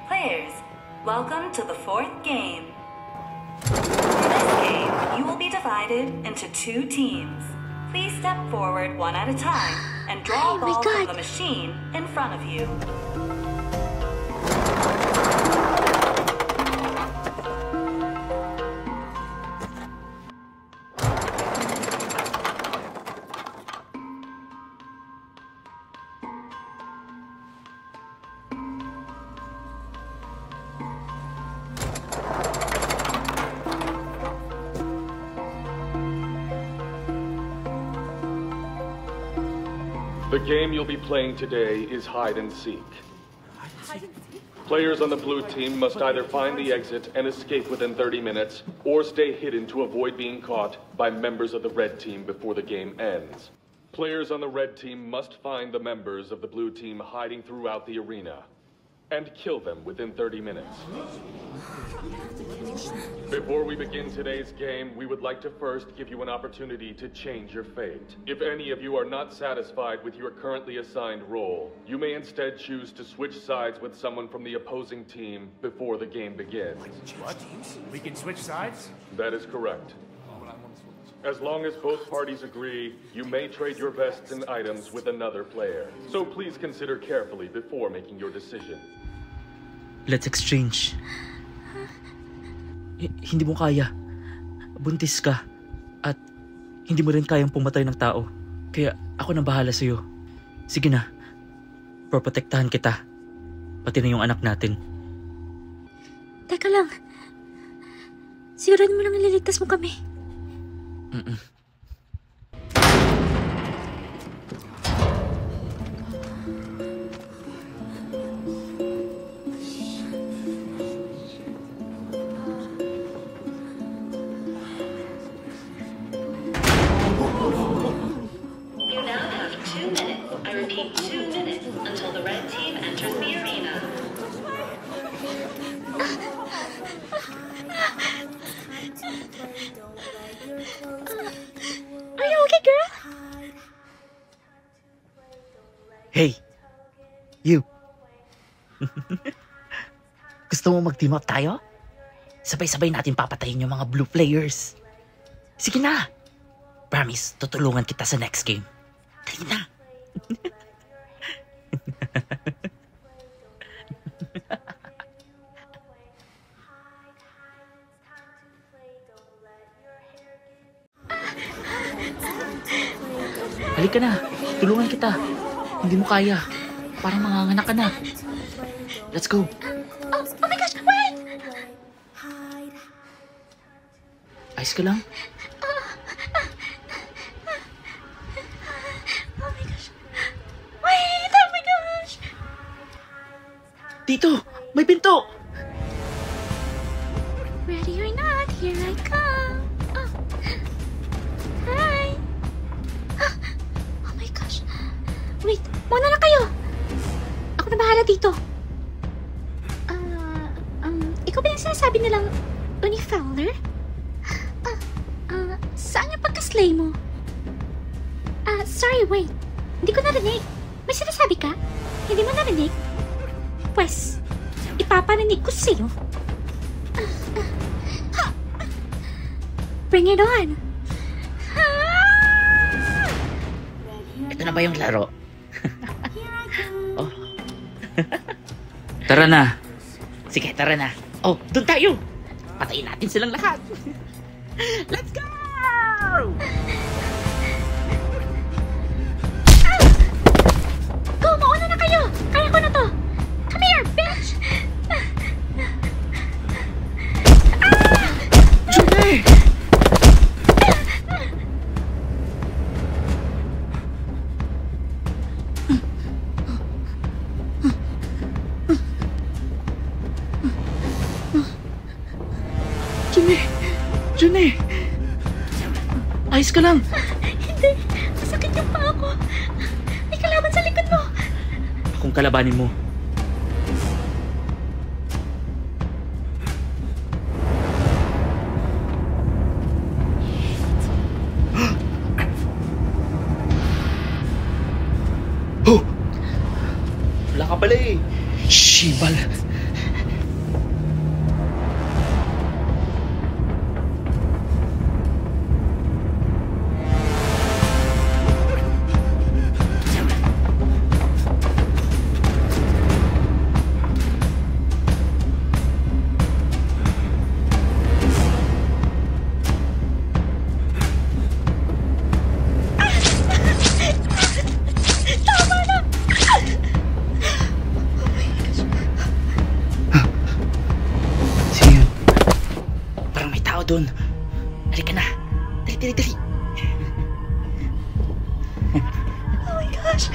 Players, welcome to the fourth game. For this game, you will be divided into 2 teams. Please step forward one at a time and draw a ball from the machine in front of you. The game you'll be playing today is hide and seek. Players on the blue team must either find the exit and escape within 30 minutes, or stay hidden to avoid being caught by members of the red team before the game ends. Players on the red team must find the members of the blue team hiding throughout the arena, and kill them within 30 minutes. Before we begin today's game, we would like to first give you an opportunity to change your fate. If any of you are not satisfied with your currently assigned role, you may instead choose to switch sides with someone from the opposing team before the game begins. What? We can switch sides? That is correct. As long as both parties agree, you may trade your vests and items with another player. So please consider carefully before making your decision. Let's exchange. Hindi mo kaya. Buntis ka. At hindi mo rin kayang pumatay ng tao. Kaya ako na bahala sa'yo. Sige na. Proprotektahan kita. Pati na yung anak natin. Teka lang. Sigurado mo lang ililigtas mo kami. You now have 2 minutes. I repeat, 2 minutes until the red team enters the arena. Are you okay, girl? Hey! You! Gusto mo mag-team up tayo? Sabay-sabay natin papatayin yung mga blue players. Sige na! Promise, tutulungan kita sa next game. Dali na! Halika na, tulungan kita. Hindi mo kaya. Parang manganganak ka na. Let's go. Oh my gosh, wait! Ayos ka lang? Oh my gosh. Wait, oh my gosh! Dito! May pinto! Ready or not, here I come. Oh. Hi! Oh my gosh. Wait, muna na kayo. Ako na bahala dito. Ikaw ba yung sinasabi nilang Uni Fowler? Saan yung pagka-slay mo? Sorry, wait. Hindi ko narinig. May sinasabi ka? Hindi mo narinig? Pwes, ipaparinig ko sa'yo. Bring it on! Ito na ba yung laro? Oh. Tara na. Sige, tara na. Oh, doon tayo. Patayin natin silang lahat. Let's go! Go, mauna na kayo! Kaya ko na to! Come here, bitch! Julie! Junie! Ayos ka lang! Hindi! Masakit yung paa ko! May kalaban sa likod mo! Akong kalabanin mo. Oh! Wala ka pala eh! Shibal! doon. Halika na. Dali. Oh my gosh!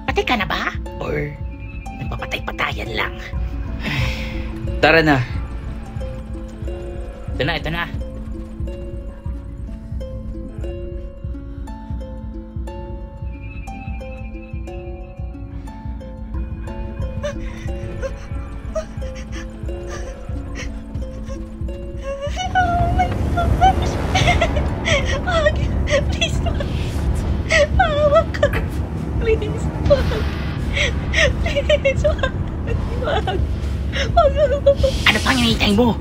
Patay ka na ba? Or nagpapatay-patayan lang? Tara na. Ito na. Wag! Please, wag! Mawag ka! Please, wag! Please, wag! Wag! Ano pang hinihintay mo?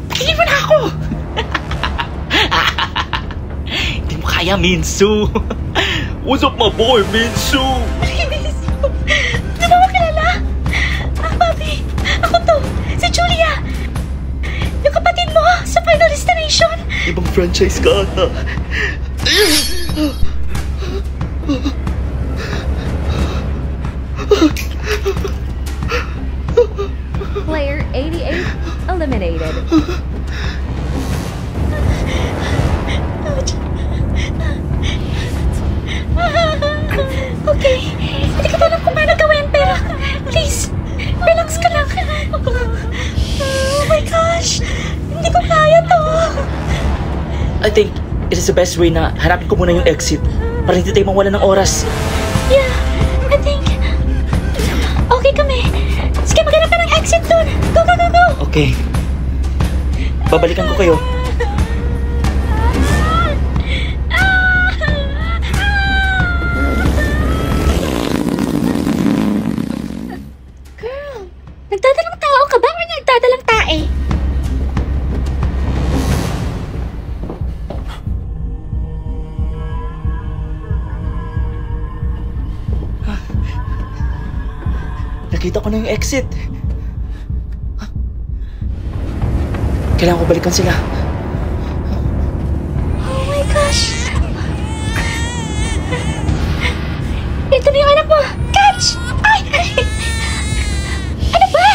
Patigil mo na ako! Hindi mo kaya, Minsu. What's up, my boy, Minsu? Please! Di ba mo kilala? Papi! Ako to! Si Julia! Yung kapatid mo sa Final Destination! Ibang franchise ka ata. Player 88 eliminated. Okay, hindi ko alam kung paano gawin, pero please, relax ka lang. Oh my gosh, hindi ko kaya to. I think it is the best way na hanapin ko muna yung exit para hindi tayo mawala ng oras. Yeah, I think. Okay kami. Sige, maghanap ka ng exit dun. Go! Okay. Babalikan ko kayo. Girl, nagdadalang tao ka ba o nagdadalang tae? Nakita ko na yung exit. Kailangan ko balikan sila. Oh my gosh! Ito na yung anak mo! Catch! Ay! Ano ba?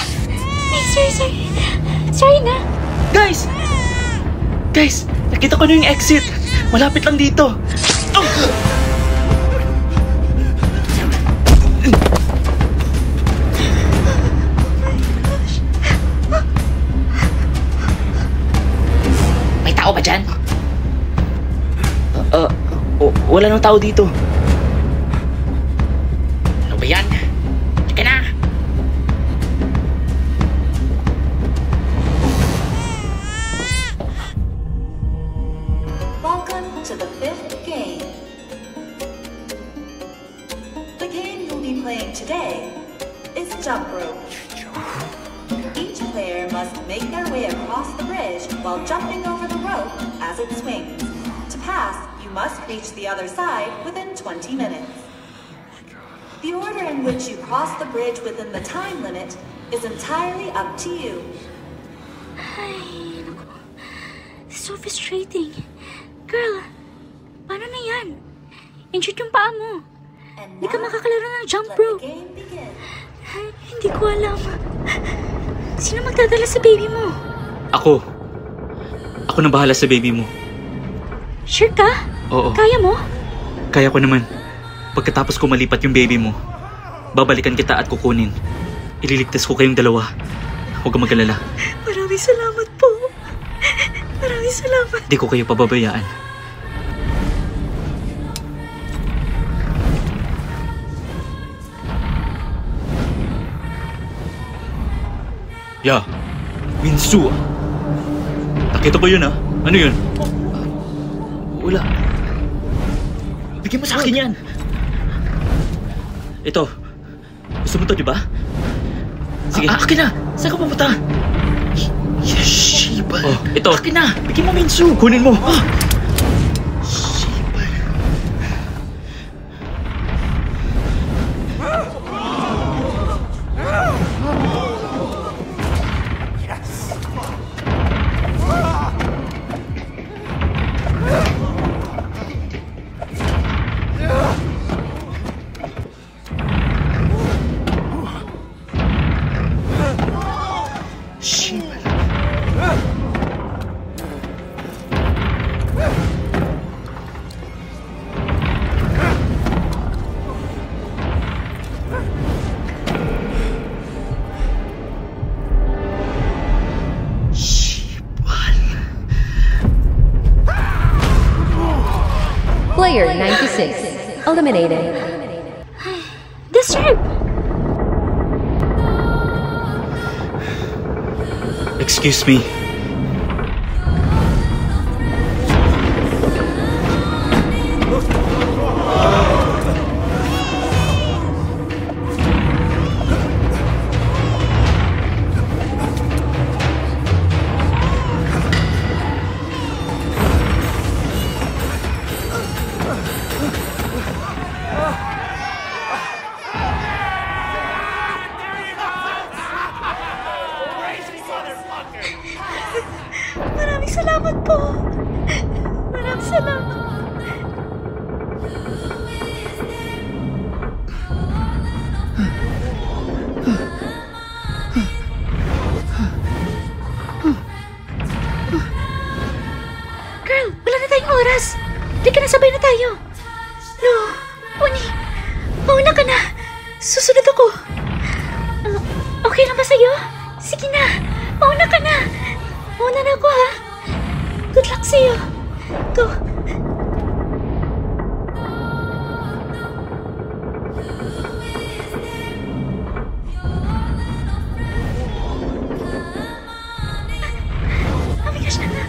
Ay, sorry. Sorry na. Guys! Nakita ko na yung exit. Malapit lang dito. May tao ba dyan? Wala nang tao dito. Ano ba yan? Teka na! Welcome to the 5th game. The game you'll be playing today is jump rope. Each player must make their way across the bridge while jumping over the rope as it swings. To pass, you must reach the other side within 20 minutes. The order in which you cross the bridge within the time limit is entirely up to you. Ay, naku. So frustrating. Girl, paano na yan? Injured yung paa mo. And Hindi ka now, makakalaro ng jump let the rope. game begin. Hindi ko alam. Sino magdadala sa baby mo? Ako na bahala sa baby mo. Sure ka? Oo. Kaya mo? Kaya ko naman. Pagkatapos ko malipat yung baby mo, babalikan kita at kukunin. Ililigtas ko kayong dalawa. Huwag kang mag-alala. Maraming salamat po. Maraming salamat. Di ko kayo pababayaan. Minsu. Nakita ko yun, Ano yun? Wala. Bigyan mo sa akin yan. Ito. Gusto mo to, di ba? Sige. Akin na. Saan ka pumunta? Yeshiba. Oh, ito. Akin na. Bigyan mo, Minsu. Kunin mo. Yeshiba. Player 96 eliminated. Disturb! Excuse me. Maraming salamat po. Maraming salamat. Girl, wala na tayong oras. Hindi ka na, sabay na tayo. No, Uni, mauna ka na. Susunod ako. Okay lang ba sa'yo? Sige na, mauna ka na. Mauna na ako, ha? Good luck sa'yo. Go. Oh my gosh, Anna.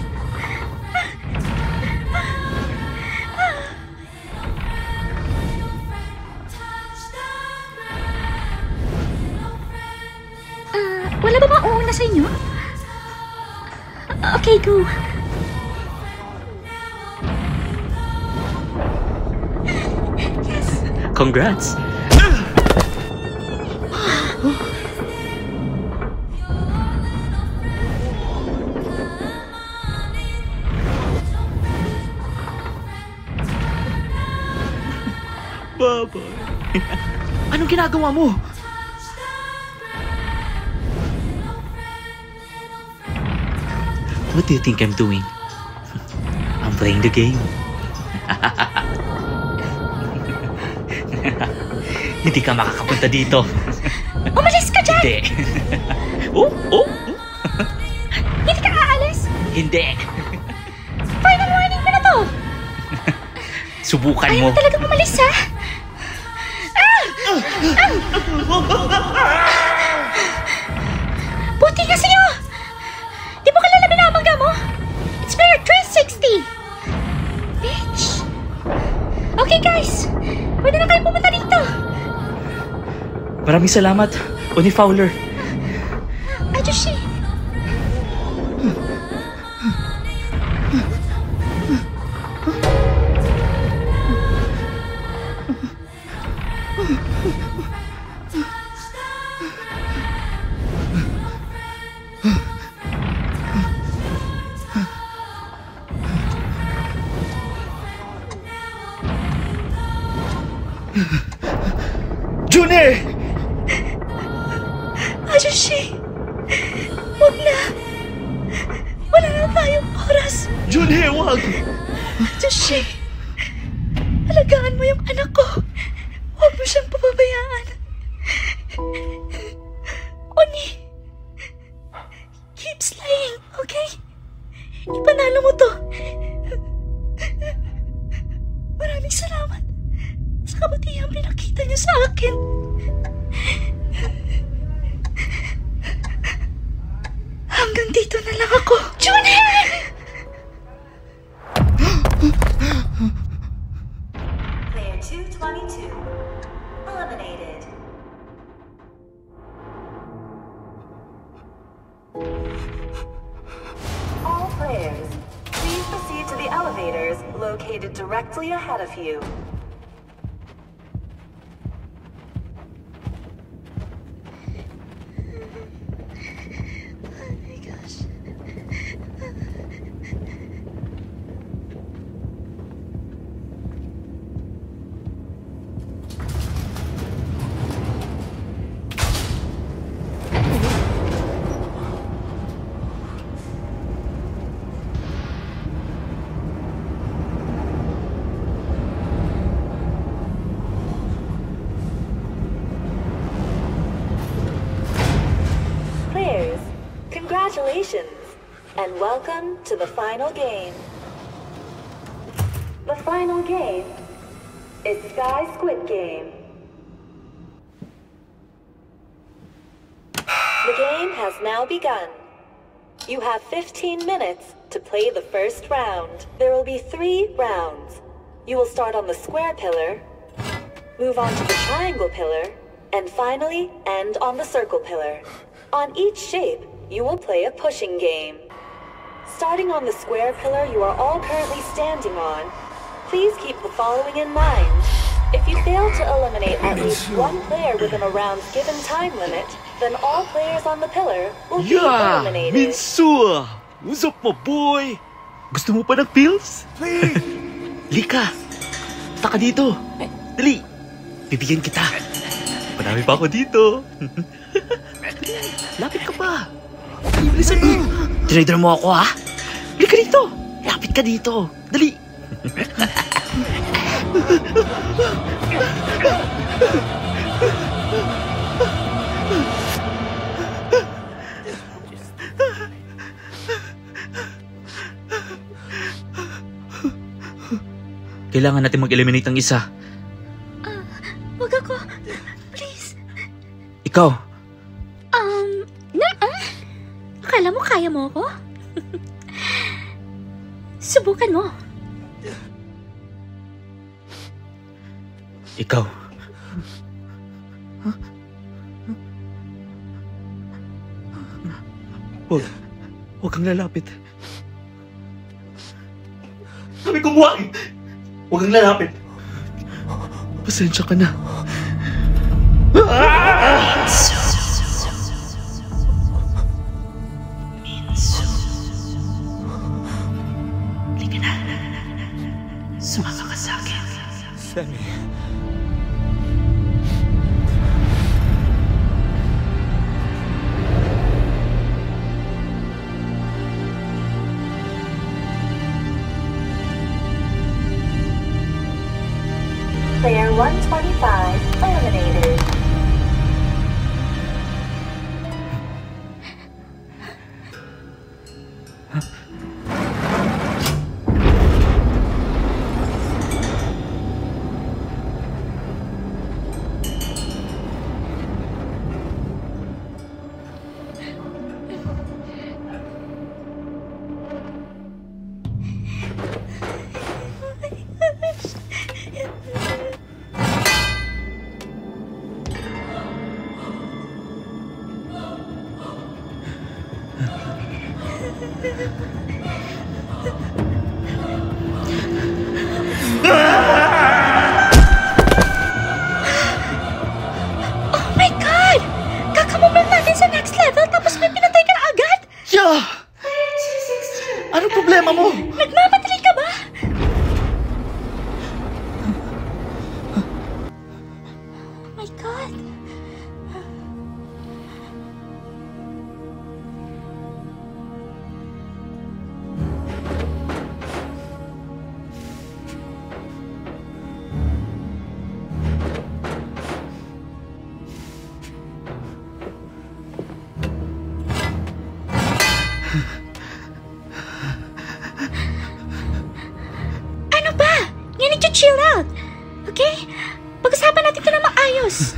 Wala ba mauuna sa inyo? Okay, go. Yes. Congrats. Baba. Anong ginagawa mo? What do you think I'm doing? I'm playing the game. Hindi ka makakapunta dito. Umalis ka dyan! Hindi. Oh. Hindi ka aalis? Hindi. Final warning ko na to! Subukan Ayaw mo. mo talagang umalis, ha? Buti nga sa'yo! Di mo kalala binabangga mo? It's Player 360! Bitch! Okay, guys! Pwede na kayo pumunta dito! Maraming salamat, Uni Fowler. Ajushi! June! Ajushi! Huwag na! Wala na tayong oras! June, wag! Ajushi! Alagaan mo yung anak ko! Huwag mo siyang pababayaan! Oni! Keep slaying, okay? Ipanalo mo to! Maraming salamat sa kabutihang pinakita niyo sa akin! Hanggang dito na lang ako! Junhe! Player 222 eliminated. All players, please proceed to the elevators located directly ahead of you. Oh my gosh. Players, congratulations, and welcome to the final game. The final game is Sky Squid Game. The game has now begun. You have 15 minutes to play the first round. There will be 3 rounds. You will start on the square pillar, move on to the triangle pillar, and finally end on the circle pillar. On each shape, you will play a pushing game. Starting on the square pillar you are all currently standing on, please keep the following in mind. If you fail to eliminate at least one player within a round's given time limit, then all players on the pillar will be eliminated. Minso! Usap mo, boy! Gusto mo pa ng pills? Please! Lika! Taka dito! Dali! Bibigyan kita! Marami pa ako dito! Lapit ka pa! Bilisan mo! Tinaydra mo ako, ha? Lika dito! Lapit ka dito! Dali! Kailangan natin mag-eliminate ang isa. Wag ako. Please. Ikaw. Akala mo kaya mo ako? Subukan mo. Ikaw. Huwag kang lalapit. Sabi ko huwag! Huwag kang lalapit. Pasensya ka na. Halika na. Sumama ka sa akin. Sammy. Player 125 eliminated. Anong problema mo? Nagmamadali ka ba? Oh my God. Chill out, okay? Pag-usapan natin ito na maayos.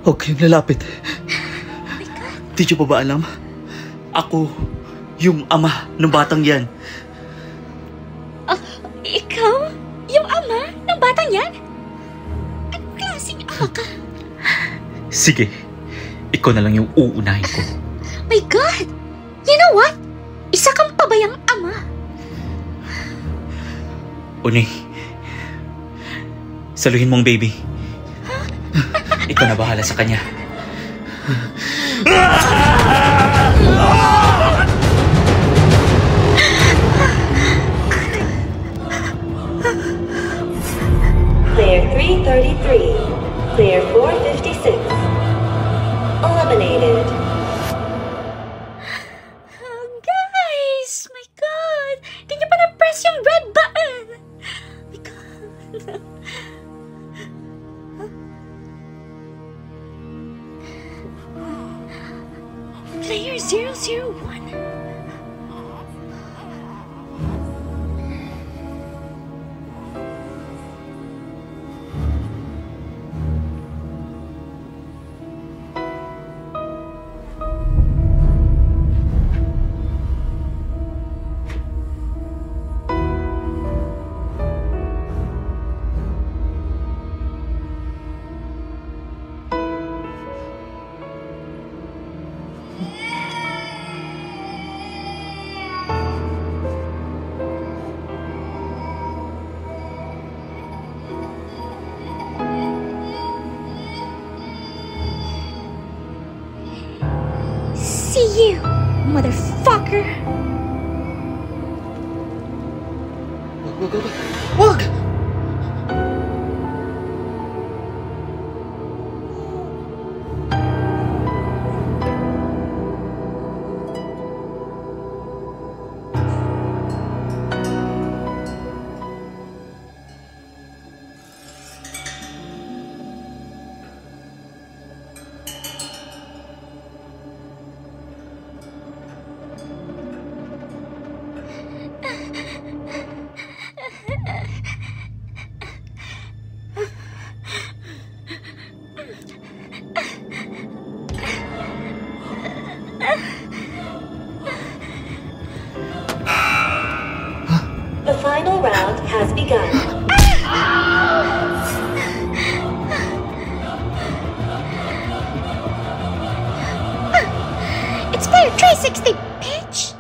Huwag kayong lalapit. Oh my God. Di niyo pa ba alam? Ako yung ama ng batang yan. Ikaw? Yung ama ng batang yan? Anong klaseng ama ka? Sige, ikaw na lang yung uunahin ko. My God! You know what? Isa kang pabayang ama. Uni, saluhin mong baby. Ikaw na bahala sa kanya. Player 333, player 456, eliminated. Guys, my God! Hindi niyo pa na-press yung red button! My God! Player 001. Motherfucker! Wag! The final round has begun. It's player 360, bitch!